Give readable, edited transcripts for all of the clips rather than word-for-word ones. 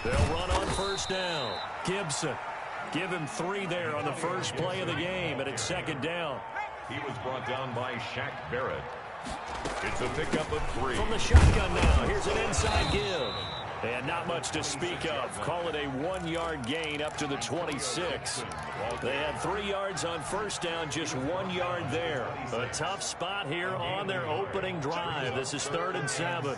They'll run on first down. Gibson. Give him 3 there on the first play of the game, and it's second down. He was brought down by Shaq Barrett. It's a pickup of 3. From the shotgun now, here's an inside give. And not much to speak of. Call it a 1-yard gain up to the 26. They had 3 yards on first down, just 1 yard there. A tough spot here on their opening drive. This is 3rd and 7.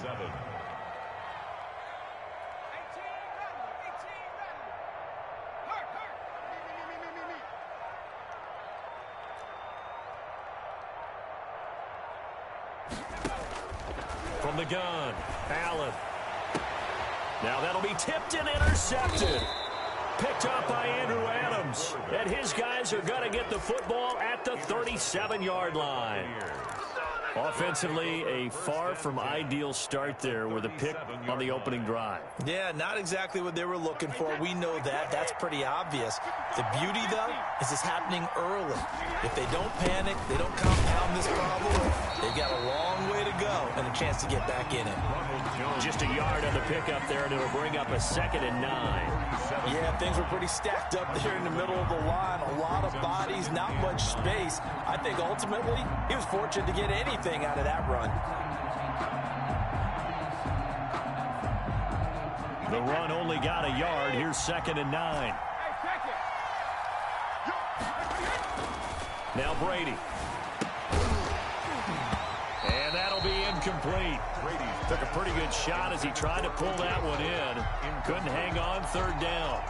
From the gun, Allen. Now that'll be tipped and intercepted. Picked up by Andrew Adams. And his guys are going to get the football at the 37-yard line. Offensively, a far from ideal start there with a pick on the opening drive. Yeah, not exactly what they were looking for. We know that. That's pretty obvious. The beauty, though, is it's happening early. If they don't panic, they don't compound this problem, they've got a long way to go and a chance to get back in it. Just a yard on the pickup there, and it'll bring up a 2nd and 9. Yeah, things were pretty stacked up there in the middle of the line. A lot of bodies, not much space. I think ultimately he was fortunate to get anything out of that run. The run only got a yard. Here's 2nd and 9. Now Brady. And that'll be incomplete. Brady took a pretty good shot as he tried to pull that one in. Couldn't hang on, 3rd down.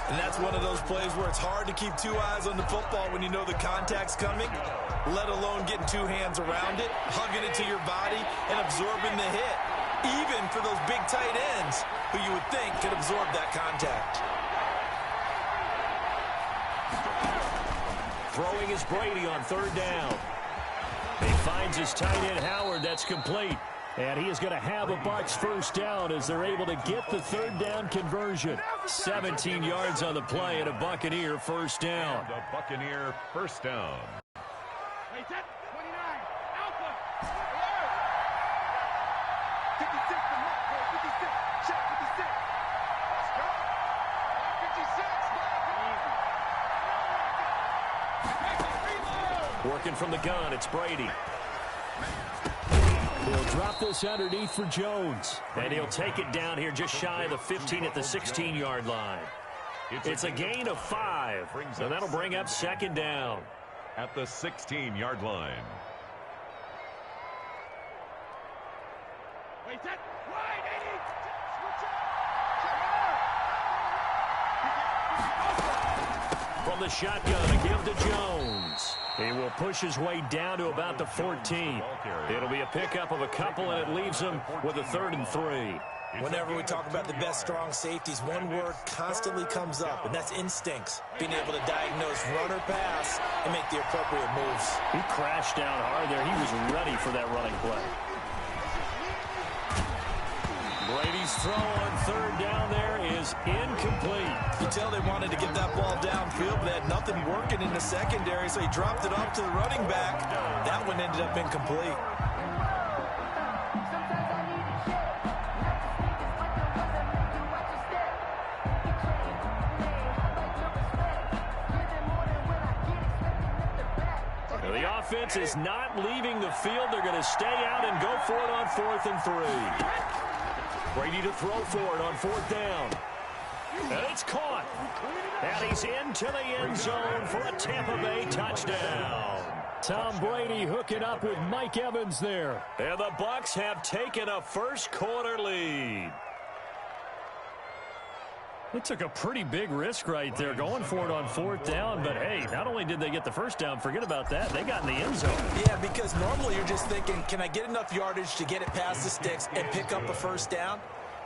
And that's one of those plays where it's hard to keep 2 eyes on the football when you know the contact's coming, let alone getting 2 hands around it, hugging it to your body, and absorbing the hit. Even for those big tight ends who you would think could absorb that contact. Throwing is Brady on 3rd down. He finds his tight end Howard. That's complete. And he is going to have a Bucs first down as they're able to get the 3rd down conversion. 17 yards on the play and a Buccaneer first down. The Buccaneer first down. Working from the gun, it's Brady. He'll drop this underneath for Jones. And he'll take it down here just shy of the 15 at the 16-yard line. It's a gain of 5. And that'll bring up 2nd down. At the 16-yard line. From the shotgun, a give to Jones. He will push his way down to about the 14. It'll be a pickup of a couple, and it leaves him with a 3rd and 3. Whenever we talk about the best strong safeties, one word constantly comes up, and that's instincts. Being able to diagnose run or pass and make the appropriate moves. He crashed down hard there. He was ready for that running play. Brady's throw on 3rd down there is incomplete. You tell they wanted to get that ball downfield, but they had nothing working in the secondary, so he dropped it off to the running back. That one ended up incomplete. The offense is not leaving the field. They're going to stay out and go for it on 4th and 3. Brady to throw for it on 4th down. And it's caught. And he's into the end zone for a Tampa Bay touchdown. Tom Brady hooking up with Mike Evans there. And the Bucs have taken a first-quarter lead. They took a pretty big risk right there going for it on 4th down. But, hey, not only did they get the first down, forget about that. They got in the end zone. Yeah, because normally you're just thinking, can I get enough yardage to get it past the sticks and pick up a first down?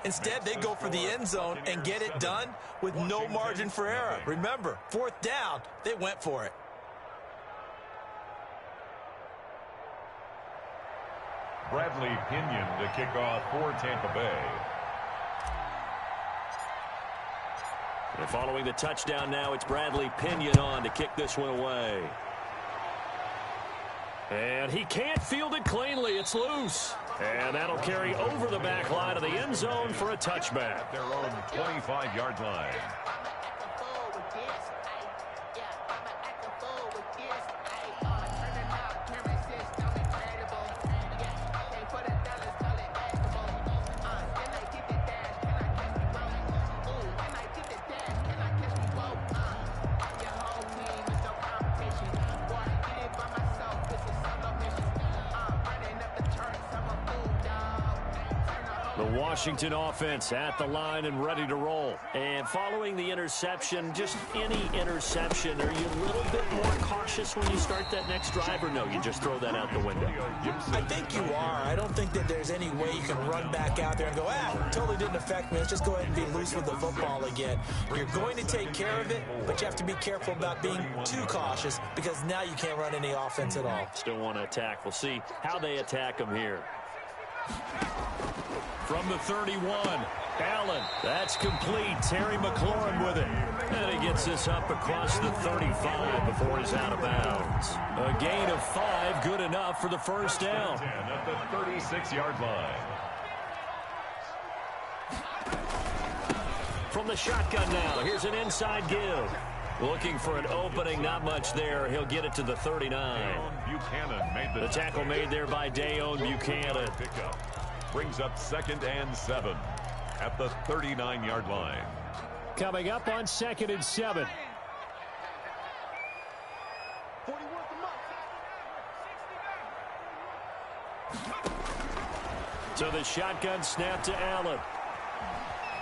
Instead, they go for the end zone and get it done with no margin for error. Remember, 4th down, they went for it. Bradley Pinion to kick off for Tampa Bay. And following the touchdown now, it's Bradley Pinion on to kick this one away. And he can't field it cleanly. It's loose. And that'll carry over the back line of the end zone for a touchback. At their own 25-yard line. The Washington offense at the line and ready to roll. And following the interception, just any interception, are you a little bit more cautious when you start that next drive, or no, you just throw that out the window? I think you are. I don't think that there's any way you can run back out there and go, totally didn't affect me. Let's just go ahead and be loose with the football again. You're going to take care of it, but you have to be careful about being too cautious because now you can't run any offense at all. Still want to attack. We'll see how they attack them here. From the 31, Allen. That's complete. Terry McLaurin with it. And he gets this up across the 35 before he's out of bounds. A gain of 5, good enough for the first down. 10 at the 36-yard line. From the shotgun now, here's an inside give. Looking for an opening, not much there. He'll get it to the 39. Buchanan made the tackle made there by Dayon Buchanan. Pickup. Brings up 2nd and 7 at the 39-yard line. Coming up on 2nd and 7. So the shotgun snap to Allen.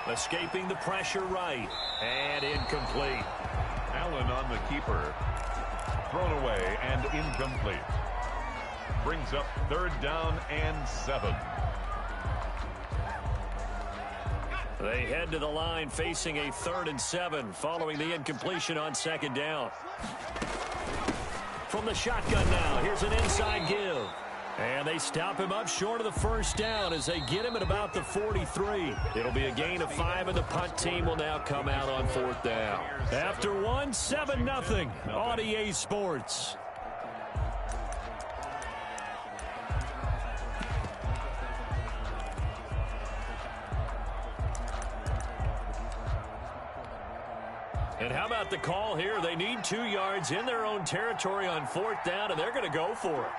Escaping the pressure right. And incomplete. Allen on the keeper. Thrown away and incomplete. Brings up 3rd down and 7. They head to the line facing a 3rd and 7 following the incompletion on 2nd down. From the shotgun now, here's an inside give. And they stop him up short of the first down as they get him at about the 43. It'll be a gain of 5, and the punt team will now come out on 4th down. After 1, 7-0 on EA Sports. And how about the call here? They need 2 yards in their own territory on 4th down, and they're going to go for it.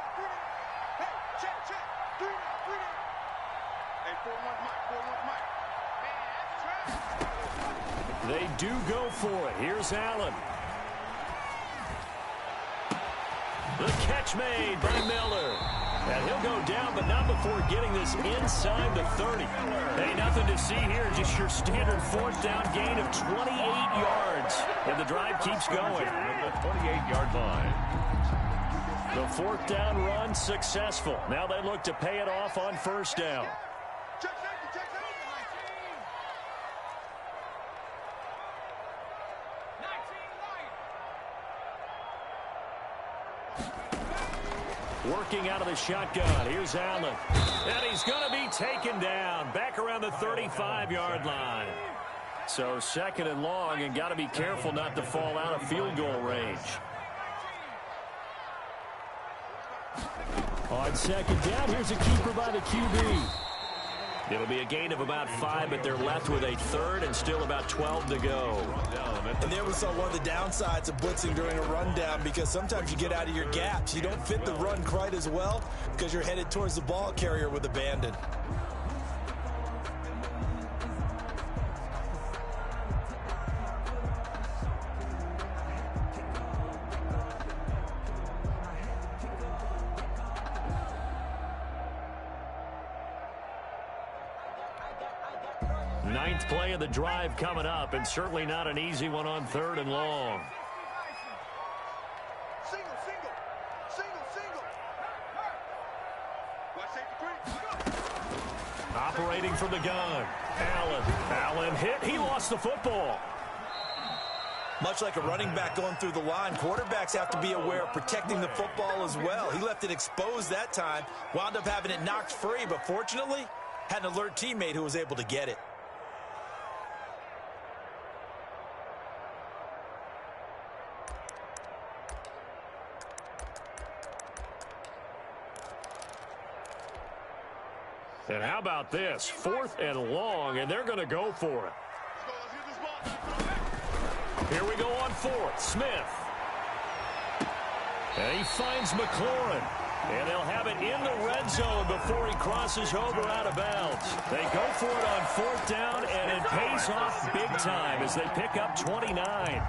They do go for it. Here's Allen. The catch made by Miller. And he'll go down, but not before getting this inside the 30. Hey, nothing to see here. Just your standard 4th down gain of 28 yards. And the drive keeps going. At the 28-yard line. The 4th down run successful. Now they look to pay it off on 1st down. Working out of the shotgun. Here's Allen. And he's going to be taken down. Back around the 35-yard line. So 2nd and long, and got to be careful not to fall out of field goal range. On 2nd down, here's a keeper by the QB. It'll be a gain of about 5, but they're left with a 3rd and still about 12 to go. And there we saw one of the downsides of blitzing during a rundown, because sometimes you get out of your gaps. You don't fit the run quite as well because you're headed towards the ball carrier with abandon. Ninth play of the drive coming up, and certainly not an easy one on 3rd and long. Operating from the gun. Allen hit. He lost the football. Much like a running back going through the line, quarterbacks have to be aware of protecting the football as well. He left it exposed that time, wound up having it knocked free, but fortunately had an alert teammate who was able to get it. And how about this? 4th and long, and they're going to go for it. Here we go on 4th. Smith. And he finds McLaurin. And they'll have it in the red zone before he crosses over out of bounds. They go for it on 4th down, and it pays off big time as they pick up 29.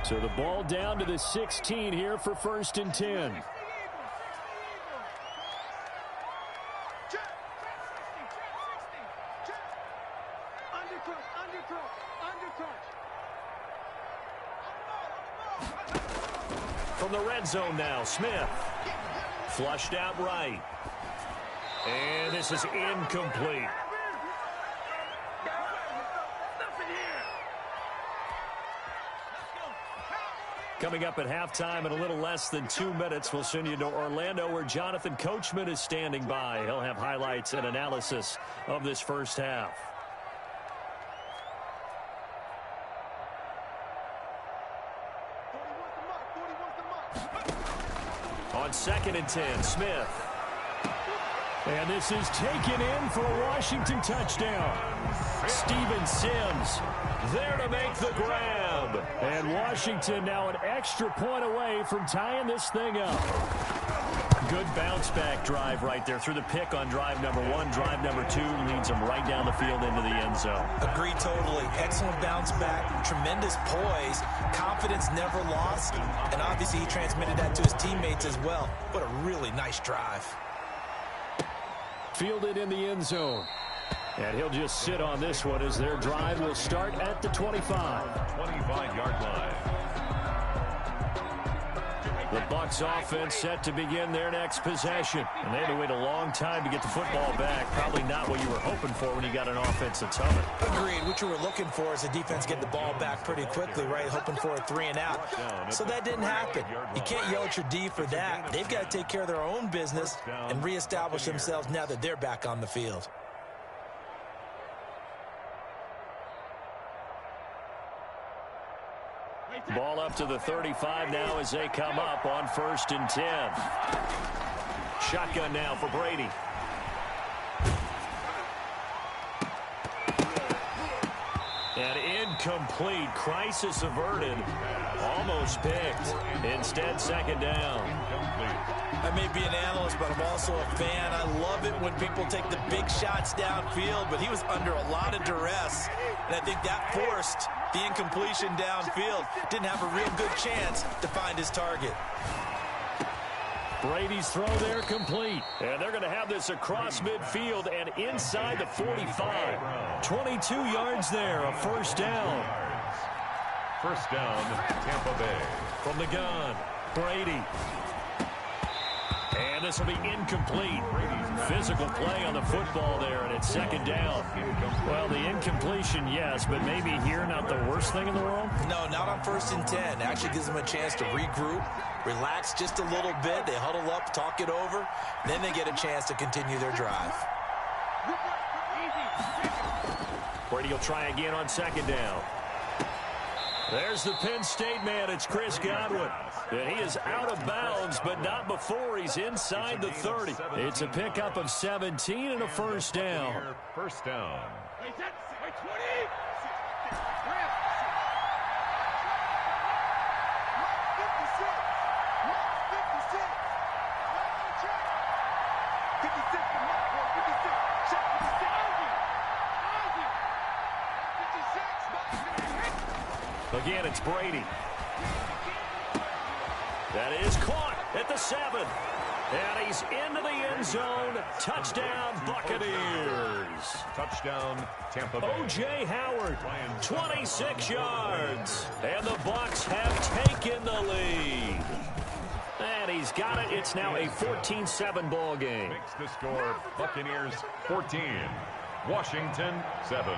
So the ball down to the 16 here for 1st and 10. From the red zone now, Smith. Flushed out right. And this is incomplete. Coming up at halftime in a little less than 2 minutes, we'll send you to Orlando where Jonathan Coachman is standing by. He'll have highlights and analysis of this first half. On 2nd and 10, Smith. And this is taken in for a Washington touchdown. Steven Sims there to make the grab. And Washington now an extra point away from tying this thing up. Good bounce-back drive right there through the pick on drive number 1. Drive number 2 leads them right down the field into the end zone. Agreed totally. Excellent bounce-back, tremendous poise, confidence never lost, and obviously he transmitted that to his teammates as well. What a really nice drive. Fielded in the end zone. And he'll just sit on this one as their drive will start at the 25. 25-yard line. The Bucs offense set to begin their next possession. And they had to wait a long time to get the football back. Probably not what you were hoping for when you got an offense that's humming. Agreed. What you were looking for is the defense get the ball back pretty quickly, right? Hoping for a 3 and out. So that didn't happen. You can't yell at your D for that. They've got to take care of their own business and reestablish themselves now that they're back on the field. Ball up to the 35 now as they come up on 1st and 10. Shotgun now for Brady. And incomplete. Crisis averted. Almost picked. Instead, 2nd down. I may be an analyst, but I'm also a fan. I love it when people take the big shots downfield, but he was under a lot of duress. And I think that forced the incompletion downfield. Didn't have a real good chance to find his target. Brady's throw there complete. And they're going to have this across midfield and inside the 45. 22 yards there, a 1st down. 1st down, Tampa Bay. From the gun, Brady. And this will be incomplete. Physical play on the football there, and it's 2nd down. Well, the incompletion, yes, but maybe here not the worst thing in the world? No, not on 1st and 10. Actually gives them a chance to regroup, relax just a little bit. They huddle up, talk it over. Then they get a chance to continue their drive. Brady will try again on 2nd down. There's the Penn State man. It's Chris Godwin. And he is out of bounds, but not before he's inside the 30. It's a pickup of 17 and a 1st down. 1st down. Again, it's Brady. That is caught at the 7. And he's into the end zone. Touchdown, Buccaneers. Touchdown, Tampa Bay. O.J. Howard, 26 yards. And the Bucs have taken the lead. And he's got it. It's now a 14-7 ball game. Makes the score Buccaneers 14, Washington 7.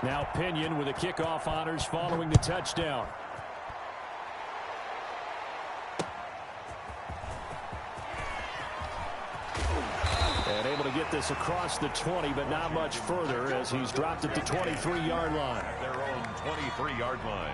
Now Pinion with the kickoff honors following the touchdown. get this across the 20, but not much further as he's dropped at the 23-yard line. At their own 23-yard line.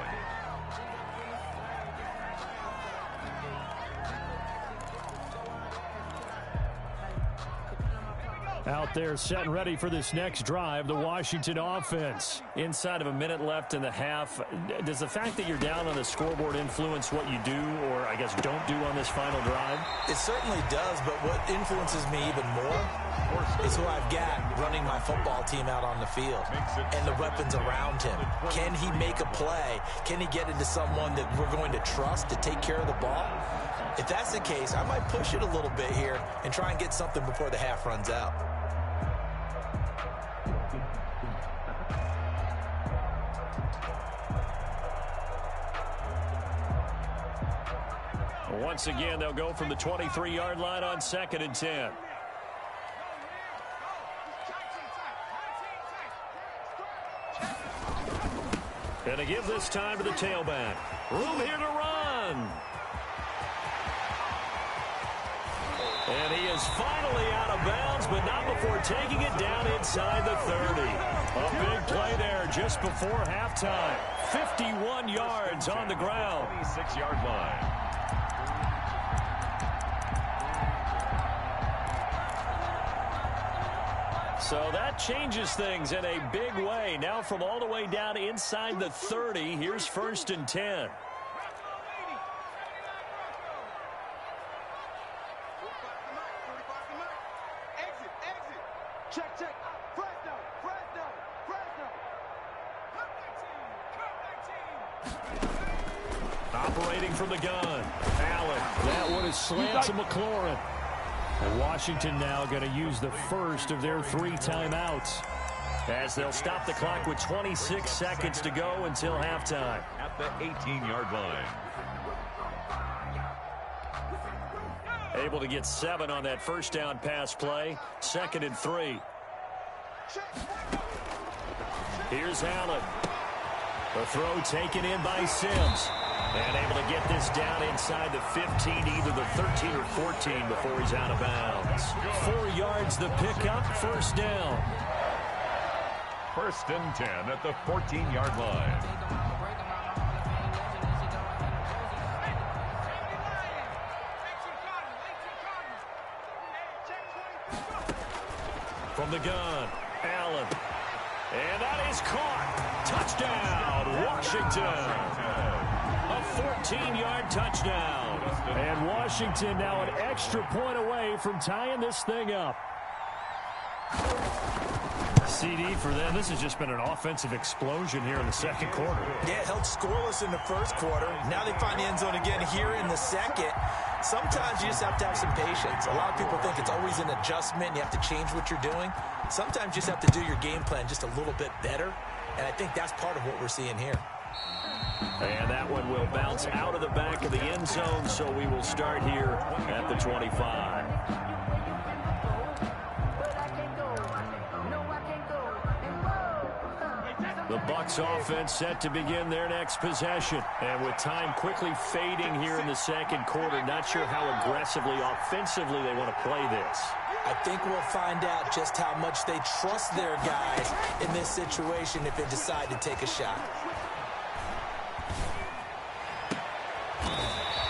Out there set and ready for this next drive, the Washington offense. Inside of a minute left in the half, does the fact that you're down on the scoreboard influence what you do or, I guess, don't do on this final drive? It certainly does, but what influences me even more is who I've got running my football team out on the field and the weapons around him. Can he make a play? Can he get into someone that we're going to trust to take care of the ball? If that's the case, I might push it a little bit here and try and get something before the half runs out. Once again, they'll go from the 23-yard line on 2nd and 10. And to give this time to the tailback. Room here to run. And he is finally out of bounds, but not before taking it down inside the 30. A big play there just before halftime. 51 yards on the ground. 26-yard line. So that changes things in a big way. Now from all the way down inside the 30, here's 1st and 10. Check. Operating from the gun. Allen. That one is slant to McLaurin. And Washington now going to use the first of their 3 timeouts as they'll stop the clock with 26 seconds to go until halftime. At the 18-yard line. Able to get 7 on that first down pass play. 2nd and 3. Here's Allen. The throw taken in by Sims. And able to get this down inside the 15, either the 13 or 14 before he's out of bounds. 4 yards the pickup, first down. 1st and 10 at the 14-yard line. From the gun, Allen. And that is caught. Touchdown, Washington. A 14-yard touchdown. And Washington now an extra point away from tying this thing up. CD for them. This has just been an offensive explosion here in the second quarter. Yeah, it held scoreless in the first quarter. Now they find the end zone again here in the second. Sometimes you just have to have some patience. A lot of people think it's always an adjustment and you have to change what you're doing. Sometimes you just have to do your game plan just a little bit better. And I think that's part of what we're seeing here. And that one will bounce out of the back of the end zone, so we will start here at the 25. The Bucs offense set to begin their next possession. And with time quickly fading here in the second quarter, not sure how aggressively, offensively they want to play this. I think we'll find out just how much they trust their guys in this situation if they decide to take a shot.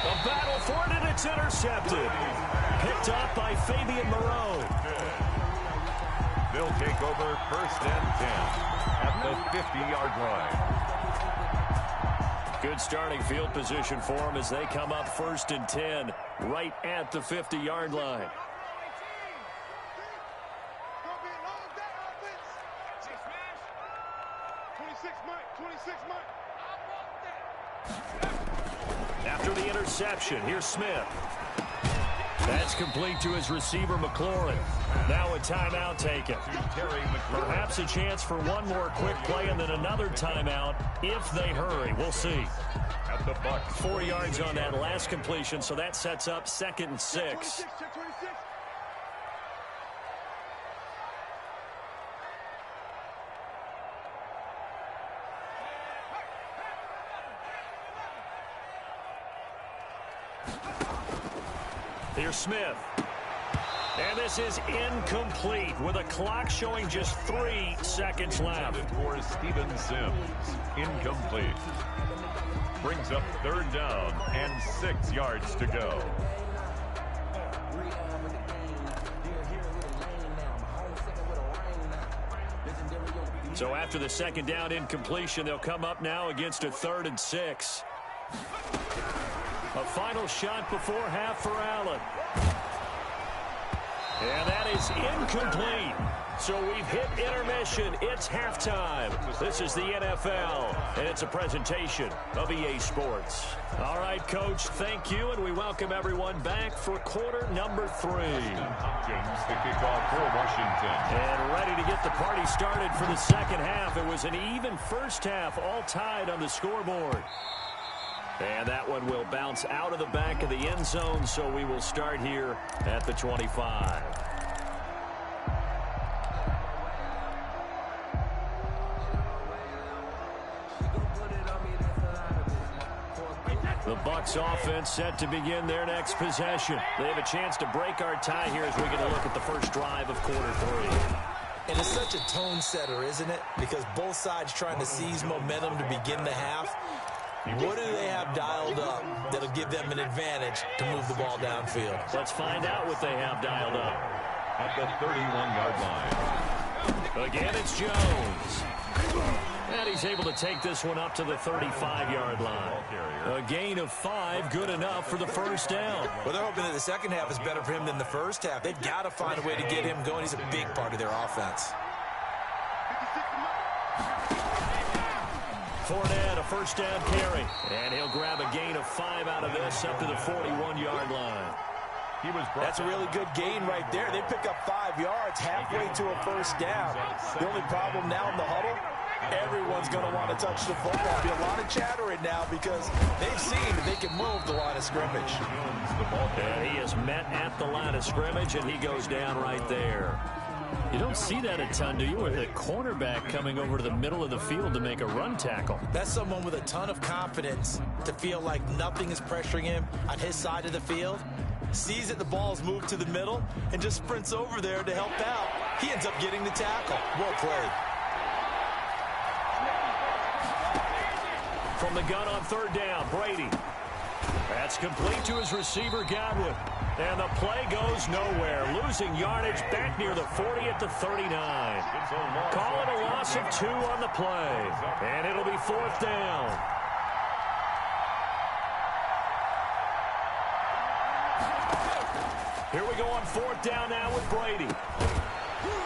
The battle for it, and it's intercepted. Picked up by Fabian Moreau. They'll take over 1st and 10 at the 50-yard line. Good starting field position for them as they come up 1st and 10 right at the 50-yard line. After the interception, here's Smith. That's complete to his receiver, McLaurin. Now a timeout taken. Perhaps a chance for one more quick play and then another timeout if they hurry. We'll see. At the Bucs. 4 yards on that last completion, so that sets up 2nd and 6. Here's Smith. And this is incomplete with a clock showing just 3 seconds left. For Steven Sims. Incomplete. Brings up 3rd down and 6 yards to go. So after the 2nd down incompletion, they'll come up now against a 3rd and 6. A final shot before half for Allen. And that is incomplete. So we've hit intermission. It's halftime. This is the NFL, and it's a presentation of EA Sports. All right, Coach, thank you, and we welcome everyone back for quarter number 3. Hopkins to kick off for Washington. And ready to get the party started for the 2nd half. It was an even first half, all tied on the scoreboard. And that one will bounce out of the back of the end zone, so we will start here at the 25. The Bucs offense set to begin their next possession. They have a chance to break our tie here as we get a look at the first drive of quarter 3. And it's such a tone setter, isn't it? Because both sides trying to seize momentum to begin the half. What do they have dialed up that'll give them an advantage to move the ball downfield? Let's find out what they have dialed up. At the 31-yard line. Again, it's Jones. And he's able to take this one up to the 35-yard line. A gain of 5, good enough for the first down. Well, they're hoping that the 2nd half is better for him than the first half. They've got to find a way to get him going. He's a big part of their offense. Fournette, a first down carry. And he'll grab a gain of 5 out of this up to the 41-yard line. That's a really good gain right there. They pick up 5 yards halfway to a first down. The only problem now in the huddle, everyone's going to want to touch the football. There'll be a lot of chattering now because they've seen that they can move the line of scrimmage. And he is met at the line of scrimmage, and he goes down right there. You don't see that a ton, do you, with a cornerback coming over to the middle of the field to make a run tackle? That's someone with a ton of confidence to feel like nothing is pressuring him on his side of the field. Sees that the ball's moved to the middle and just sprints over there to help out. He ends up getting the tackle. Well played. From the gun on 3rd down, Brady. That's complete to his receiver, Godwin. And the play goes nowhere. Losing yardage back near the 40 at the 39. Call it a loss of 2 on the play. And it'll be 4th down. Here we go on 4th down now with Brady.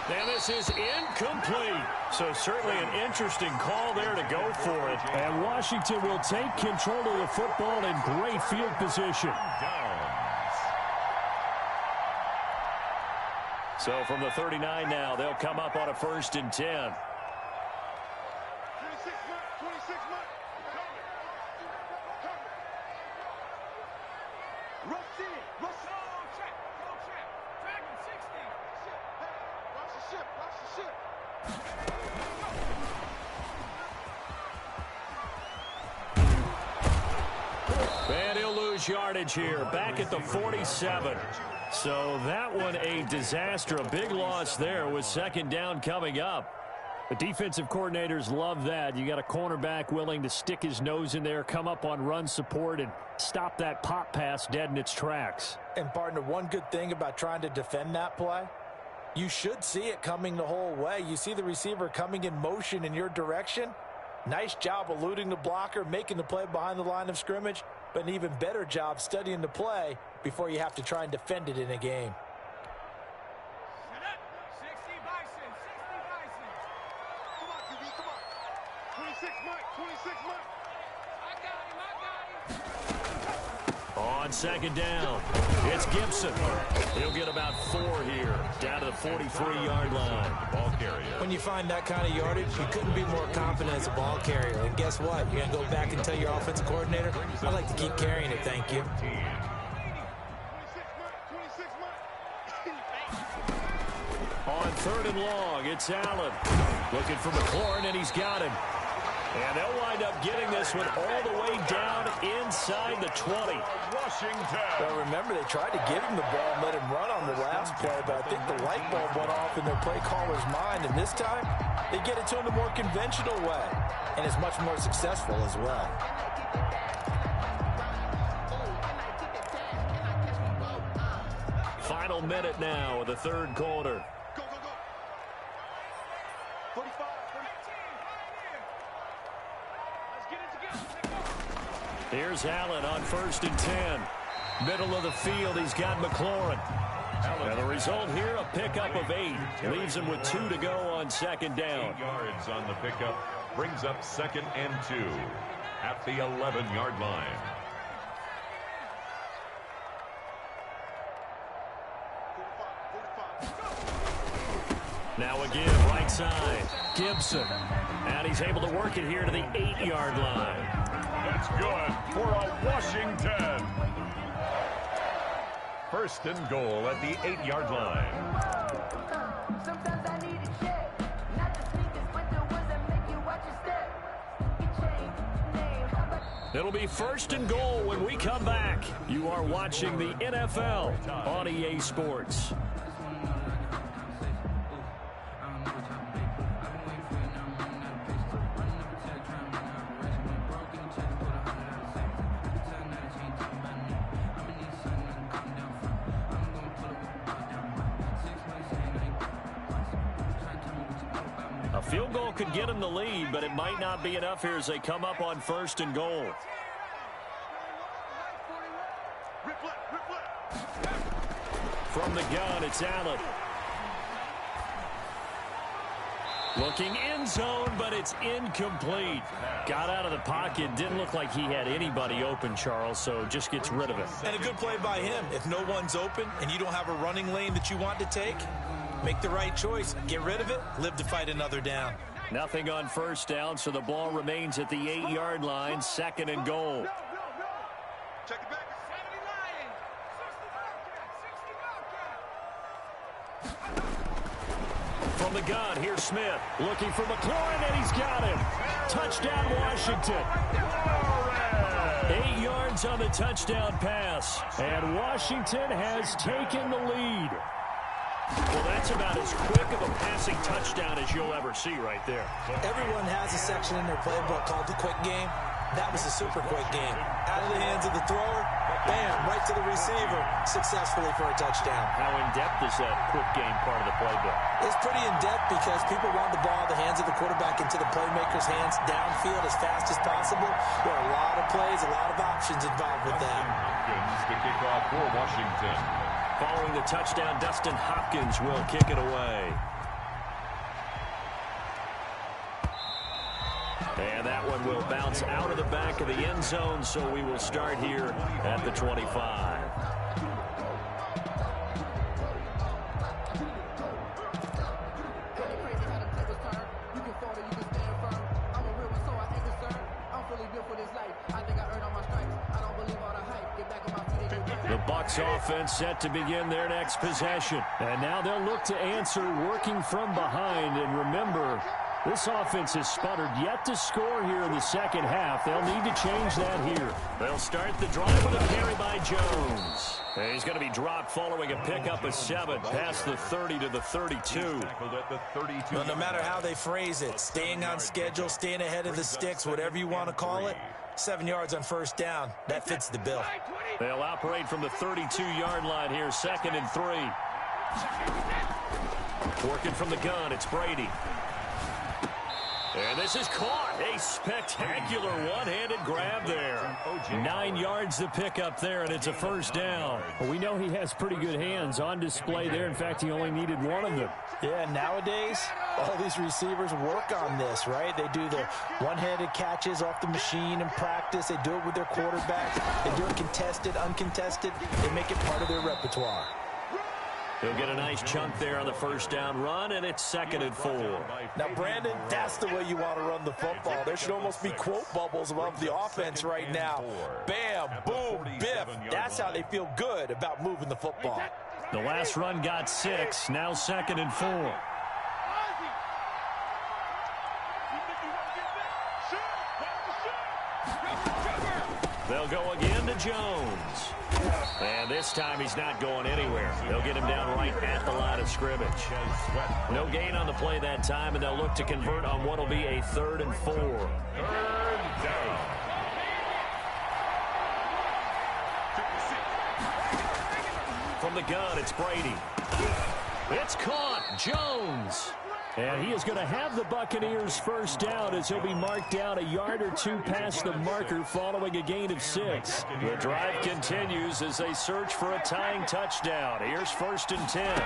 And this is incomplete. So certainly an interesting call there to go for it. And Washington will take control of the football in great field position. So from the 39 now, they'll come up on a 1st and 10. And he'll lose yardage here, back at the 47. So that one a disaster, a big loss there with 2nd down coming up. The defensive coordinators love that. You got a cornerback willing to stick his nose in there, come up on run support, and stop that pop pass dead in its tracks. And, partner, one good thing about trying to defend that play, you should see it coming the whole way. You see the receiver coming in motion in your direction. Nice job eluding the blocker, making the play behind the line of scrimmage, but an even better job studying the play before you have to try and defend it in a game. On 2nd down, it's Gibson. He'll get about 4 here, down to the 43-yard line. Ball carrier. When you find that kind of yardage, you couldn't be more confident as a ball carrier. And guess what? You're going to go back and tell your offensive coordinator, I'd like to keep carrying it, thank you. On 3rd and long, it's Allen. Looking for McLaurin, and he's got him. And they'll wind up getting this one all the way down inside the 20. Washington. Well, remember, they tried to give him the ball and let him run on the last play, but I think the light bulb went off in their play caller's mind, and this time they get it to him the more conventional way, and it's much more successful as well. Final minute now of the third quarter. Here's Allen on 1st and 10. Middle of the field, he's got McLaurin. And the result here, a pickup of 8. Leaves him with 2 to go on 2nd down. 8 yards on the pickup. Brings up 2nd and 2 at the 11-yard line. Now again, right side, Gibson. And he's able to work it here to the 8-yard line. That's good for a Washington. 1st and goal at the 8-yard line. It'll be 1st and goal when we come back. You are watching the NFL on EA Sports. A field goal could get them the lead, but it might not be enough here as they come up on 1st and goal. From the gun, it's Allen. Looking end zone, but it's incomplete. Got out of the pocket. Didn't look like he had anybody open, Charles, so just gets rid of it. And a good play by him. If no one's open and you don't have a running lane that you want to take, make the right choice. Get rid of it. Live to fight another down. Nothing on 1st down, so the ball remains at the 8-yard line. 2nd and goal. Check it back. From the gun, here's Smith. Looking for McLaurin, and he's got him. Touchdown, Washington. 8 yards on the touchdown pass. And Washington has taken the lead. Well, that's about as quick of a passing touchdown as you'll ever see right there. Everyone has a section in their playbook called the quick game. That was a super quick game. Out of the hands of the thrower, bam, right to the receiver, successfully for a touchdown. How in-depth is that quick game part of the playbook? It's pretty in-depth because people want the ball in the hands of the quarterback into the playmaker's hands downfield as fast as possible. There are a lot of plays, a lot of options involved with that. Hopkins to kick off for Washington. Following the touchdown, Dustin Hopkins will kick it away. And that one will bounce out of the back of the end zone, so we will start here at the 25. The Bucs offense set to begin their next possession. And now they'll look to answer working from behind. And remember, this offense has sputtered yet to score here in the second half. They'll need to change that here. They'll start the drive with a carry by Jones. And he's going to be dropped following a pickup of 7 past the 30 to the 32. Well, no matter how they phrase it, staying on schedule, staying ahead of the sticks, whatever you want to call it, 7 yards on 1st down. That fits the bill. They'll operate from the 32-yard line here, 2nd and 3. Working from the gun, it's Brady. And this is caught. A spectacular one-handed grab there. 9 yards to pick up there, and it's a 1st down. Well, we know he has pretty good hands on display there. In fact, he only needed one of them. Yeah, nowadays, all these receivers work on this, right? They do the one-handed catches off the machine in practice. They do it with their quarterbacks. They do it contested, uncontested. They make it part of their repertoire. He'll get a nice chunk there on the 1st down run, and it's 2nd and 4. Now, Brandon, that's the way you want to run the football. There should almost be quote bubbles above the offense right now. Bam, boom, biff. That's how they feel good about moving the football. The last run got 6, now 2nd and 4. They'll go again to Jones. And this time he's not going anywhere. They'll get him down right at the line of scrimmage. No gain on the play that time, and they'll look to convert on what will be a 3rd and 4. 3rd down. From the gun, it's Brady. It's caught. Jones. And he is going to have the Buccaneers first down as he'll be marked down a yard or two past the marker following a gain of 6. The drive continues as they search for a tying touchdown. Here's 1st and 10.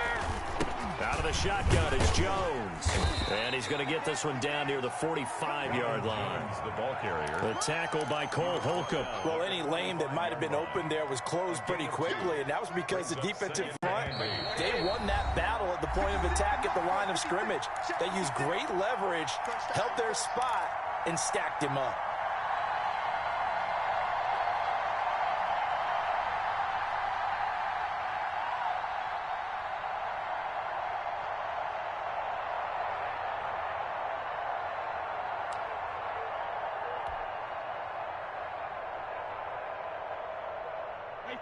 Out of the shotgun is Jones. And he's going to get this one down near the 45-yard line. The ball carrier. The tackle by Cole Holcomb. Well, any lane that might have been open there was closed pretty quickly, and that was because the defensive front, they won that battle at the point of attack at the line of scrimmage. They used great leverage, held their spot, and stacked him up.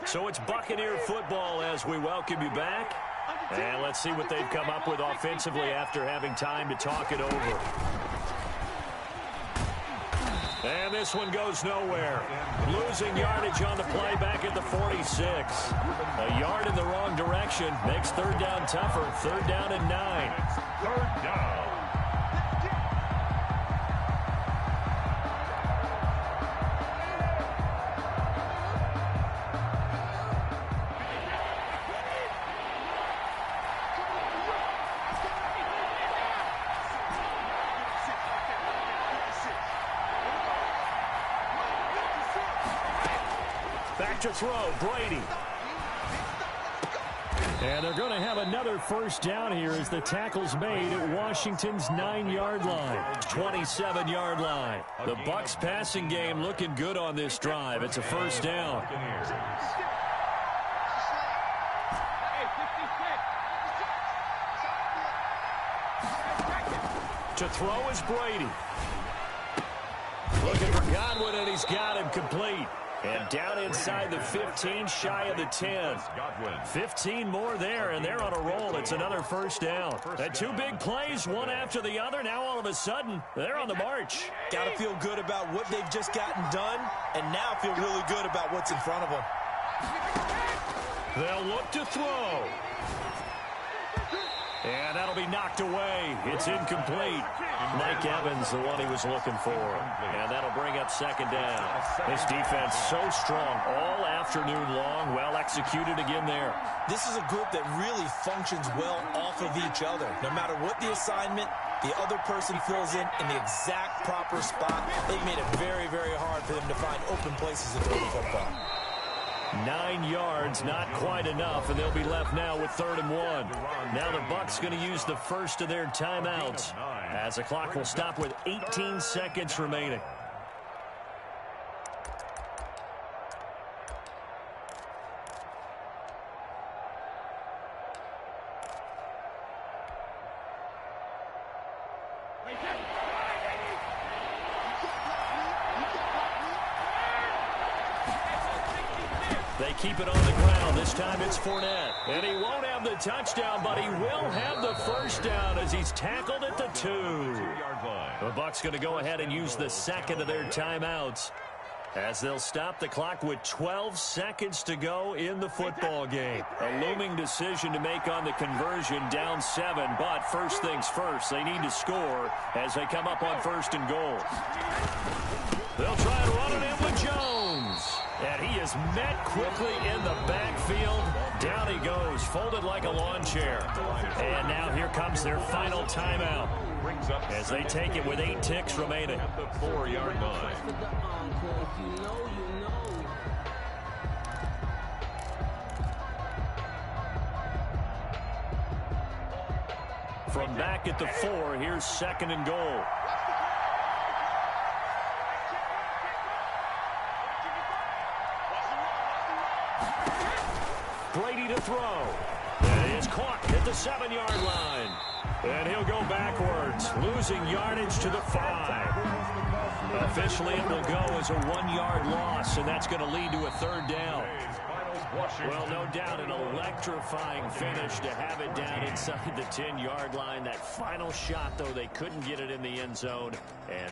So it's Buccaneer football as we welcome you back. And let's see what they've come up with offensively after having time to talk it over. And this one goes nowhere. Losing yardage on the play back at the 46. A yard in the wrong direction makes 3rd down tougher. 3rd down and 9. 3rd down. Back to throw, Brady. And they're going to have another first down here as the tackle's made at Washington's 9-yard line. 27-yard line. The Bucs passing game looking good on this drive. It's a first down. To throw is Brady. Looking for Godwin, and he's got him complete. And down inside the 15, shy of the 10. 15 more there, and they're on a roll. It's another first down. And 2 big plays, one after the other. Now all of a sudden, they're on the march. Got to feel good about what they've just gotten done, and now feel really good about what's in front of them. They'll look to throw. And that'll be knocked away. It's incomplete. Mike Evans, the one he was looking for. And that'll bring up 2nd down. This defense so strong all afternoon long. Well executed again there. This is a group that really functions well off of each other. No matter what the assignment, the other person fills in the exact proper spot. They've made it very, very hard for them to find open places to throw the football. 9 yards, not quite enough, and they'll be left now with 3rd and 1. Now the Bucs going to use the first of their timeouts as the clock will stop with 18 seconds remaining. They keep it on the ground. This time it's Fournette. And he won't have the touchdown, but he will have the first down as he's tackled at the 2. The Bucs going to go ahead and use the second of their timeouts as they'll stop the clock with 12 seconds to go in the football game. A looming decision to make on the conversion, down 7. But first things first, they need to score as they come up on 1st and goal. They'll try and run it in with Jones. And he is met quickly in the backfield. Down he goes, folded like a lawn chair. And now here comes their final timeout as they take it with 8 ticks remaining. At the 4-yard line. From back at the 4, here's 2nd and goal. Brady to throw. And it's caught at the 7-yard line. And he'll go backwards, losing yardage to the 5. Officially, it will go as a 1-yard loss, and that's going to lead to a 3rd down. Well, no doubt an electrifying finish to have it down inside the 10-yard line. That final shot, though, they couldn't get it in the end zone. And